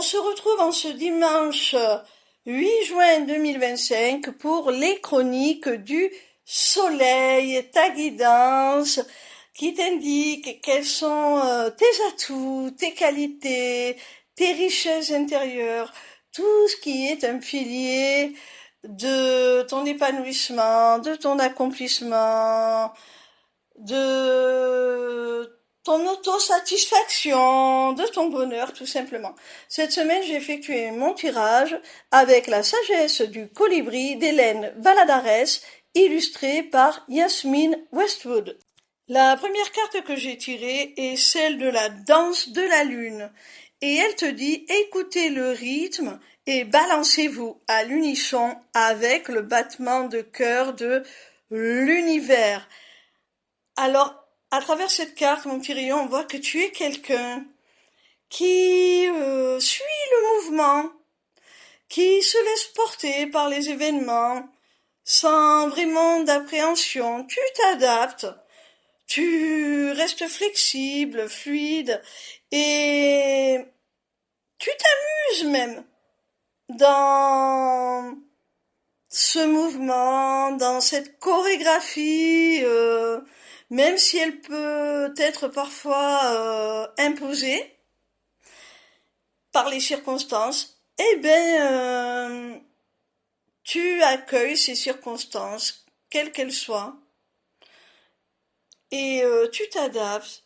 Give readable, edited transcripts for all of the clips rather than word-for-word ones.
se retrouve en ce dimanche 8 juin 2025 pour les chroniques du soleil, ta guidance qui t'indique quels sont tes atouts, tes qualités, tes richesses intérieures, tout ce qui est un pilier de ton épanouissement, de ton accomplissement, de ton autosatisfaction, de ton bonheur tout simplement. Cette semaine, j'ai effectué mon tirage avec la sagesse du colibri d'Hélène Valladares, illustrée par Yasmine Westwood. La première carte que j'ai tirée est celle de la danse de la lune. Et elle te dit, écoutez le rythme et balancez-vous à l'unisson avec le battement de cœur de l'univers. Alors, à travers cette carte, mon petit rayon, on voit que tu es quelqu'un qui suit le mouvement, qui se laisse porter par les événements, sans vraiment d'appréhension. Tu t'adaptes, tu restes flexible, fluide, et tu t'amuses même dans ce mouvement, dans cette chorégraphie, même si elle peut être parfois imposée par les circonstances, tu accueilles ces circonstances, quelles qu'elles soient, et tu t'adaptes,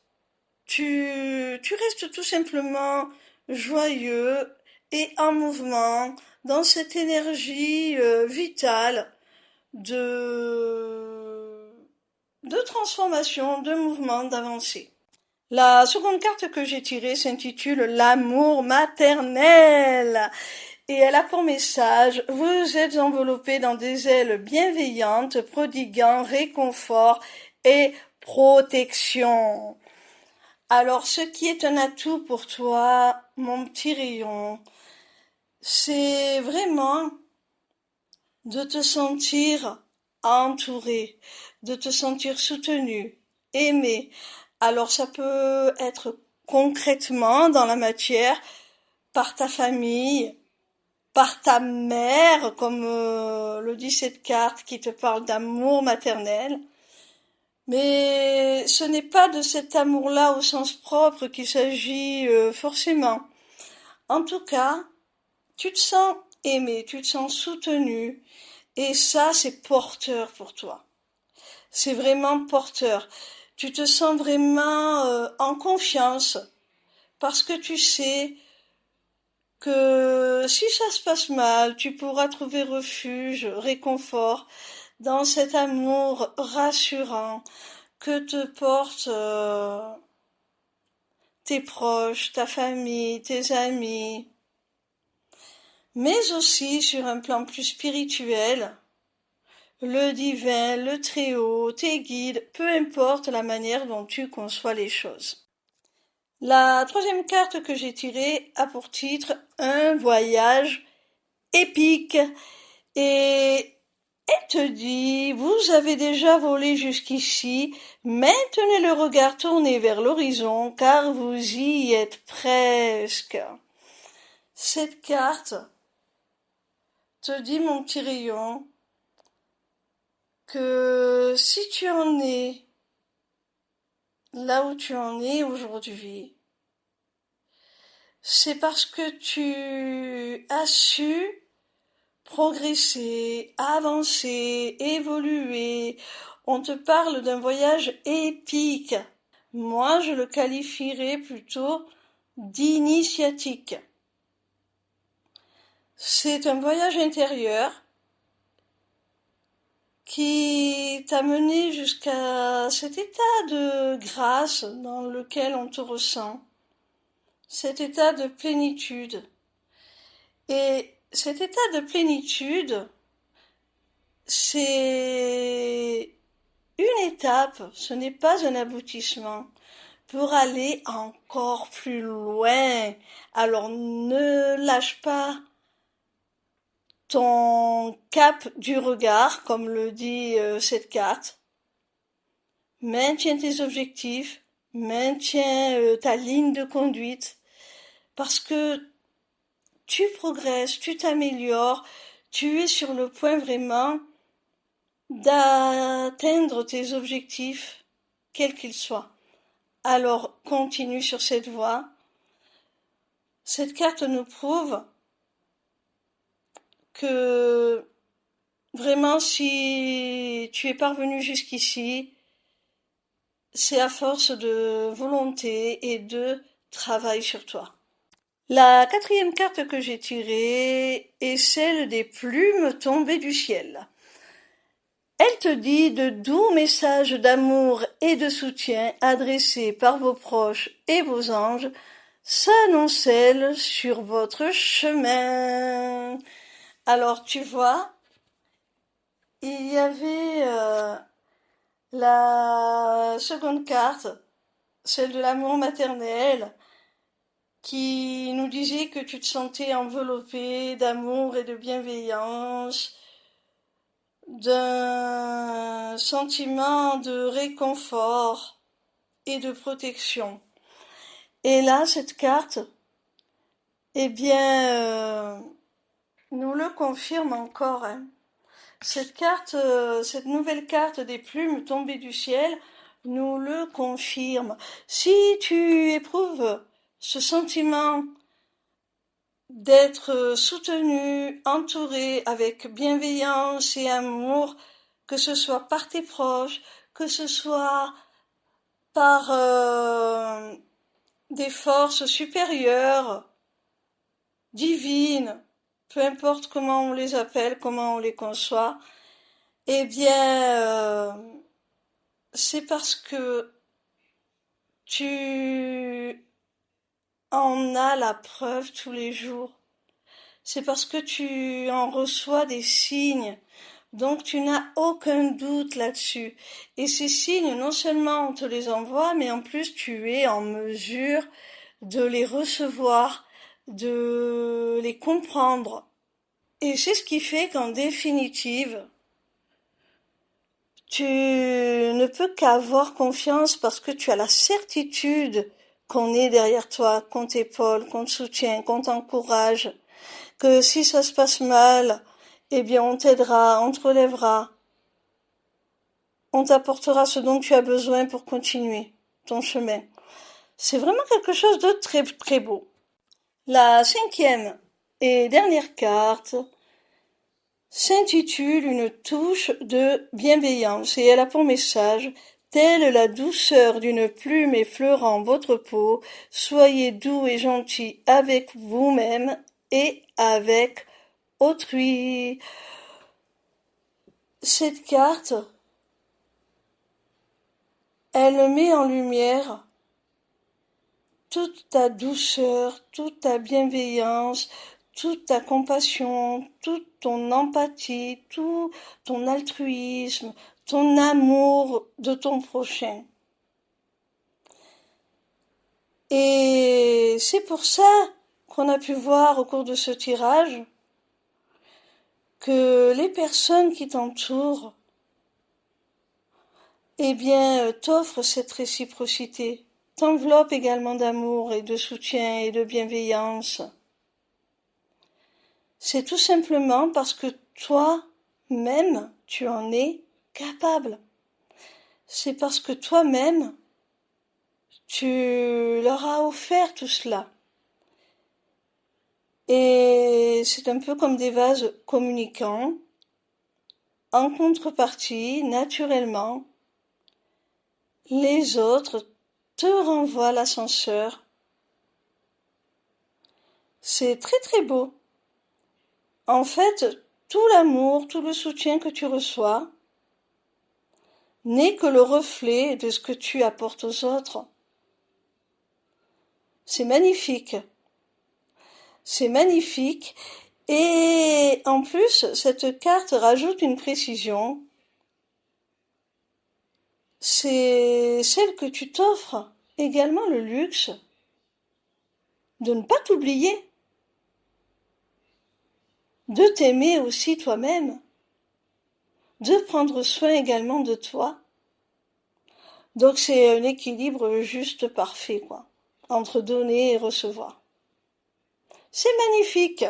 tu restes tout simplement joyeux et en mouvement, dans cette énergie vitale de transformation, de mouvement, d'avancée. La seconde carte que j'ai tirée s'intitule L'amour maternel. Et elle a pour message, vous êtes enveloppé dans des ailes bienveillantes, prodiguant réconfort et protection. Alors, ce qui est un atout pour toi, mon petit rayon, c'est vraiment de te sentir entouré, de te sentir soutenu, aimé. Alors, ça peut être concrètement dans la matière, par ta famille, par ta mère, comme le dit cette carte qui te parle d'amour maternel. Mais ce n'est pas de cet amour-là au sens propre qu'il s'agit forcément. En tout cas, tu te sens aimé, tu te sens soutenu, et ça, c'est porteur pour toi. C'est vraiment porteur. Tu te sens vraiment en confiance, parce que tu sais que si ça se passe mal, tu pourras trouver refuge, réconfort dans cet amour rassurant que te portent tes proches, ta famille, tes amis, mais aussi sur un plan plus spirituel, le divin, le très-haut, tes guides, peu importe la manière dont tu conçois les choses. La troisième carte que j'ai tirée a pour titre Un voyage épique, et elle te dit, vous avez déjà volé jusqu'ici, maintenez le regard tourné vers l'horizon car vous y êtes presque. Cette carte te dit, mon petit rayon, que si tu en es là où tu en es aujourd'hui, c'est parce que tu as su progresser, avancer, évoluer. On te parle d'un voyage épique. Moi, je le qualifierais plutôt d'initiatique. C'est un voyage intérieur qui t'a mené jusqu'à cet état de grâce dans lequel on te ressent, cet état de plénitude. Et cet état de plénitude, c'est une étape, ce n'est pas un aboutissement, pour aller encore plus loin. Alors ne lâche pas ton cap du regard, comme le dit cette carte. Maintiens tes objectifs, maintiens ta ligne de conduite, parce que tu progresses, tu t'améliores, tu es sur le point vraiment d'atteindre tes objectifs, quels qu'ils soient. Alors continue sur cette voie. Cette carte nous prouve que vraiment si tu es parvenu jusqu'ici, c'est à force de volonté et de travail sur toi. La quatrième carte que j'ai tirée est celle des plumes tombées du ciel. Elle te dit de doux messages d'amour et de soutien adressés par vos proches et vos anges s'annoncent sur votre chemin. Alors tu vois, il y avait la seconde carte, celle de l'amour maternel, qui nous disait que tu te sentais enveloppé d'amour et de bienveillance, d'un sentiment de réconfort et de protection. Et là, cette carte, eh bien, nous le confirme encore. Cette carte, cette nouvelle carte des plumes tombées du ciel, nous le confirme. Si tu éprouves ce sentiment d'être soutenu, entouré avec bienveillance et amour, que ce soit par tes proches, que ce soit par des forces supérieures, divines, peu importe comment on les appelle, comment on les conçoit, eh bien, c'est parce que tu en as la preuve tous les jours. C'est parce que tu en reçois des signes. Donc tu n'as aucun doute là-dessus. Et ces signes, non seulement on te les envoie, mais en plus tu es en mesure de les recevoir, de les comprendre. Et c'est ce qui fait qu'en définitive, tu ne peux qu'avoir confiance parce que tu as la certitude qu'on est derrière toi, qu'on t'épaule, qu'on te soutient, qu'on t'encourage, que si ça se passe mal, eh bien on t'aidera, on te relèvera, on t'apportera ce dont tu as besoin pour continuer ton chemin. C'est vraiment quelque chose de très très beau. La cinquième et dernière carte s'intitule Une touche de bienveillance et elle a pour message: telle la douceur d'une plume effleurant votre peau, soyez doux et gentil avec vous-même et avec autrui. Cette carte, elle met en lumière toute ta douceur, toute ta bienveillance, toute ta compassion, toute ton empathie, tout ton altruisme, ton amour de ton prochain. Et c'est pour ça qu'on a pu voir au cours de ce tirage que les personnes qui t'entourent, eh bien, t'offrent cette réciprocité, t'enveloppent également d'amour et de soutien et de bienveillance. C'est tout simplement parce que toi-même, tu en es capable. C'est parce que toi-même, tu leur as offert tout cela. Et c'est un peu comme des vases communicants. En contrepartie, naturellement, les autres te renvoient l'ascenseur. C'est très très beau. En fait, tout l'amour, tout le soutien que tu reçois n'est que le reflet de ce que tu apportes aux autres. C'est magnifique. C'est magnifique. Et en plus, cette carte rajoute une précision. C'est celle que tu t'offres également le luxe de ne pas t'oublier, de t'aimer aussi toi-même, de prendre soin également de toi. Donc c'est un équilibre juste parfait, quoi, entre donner et recevoir. C'est magnifique.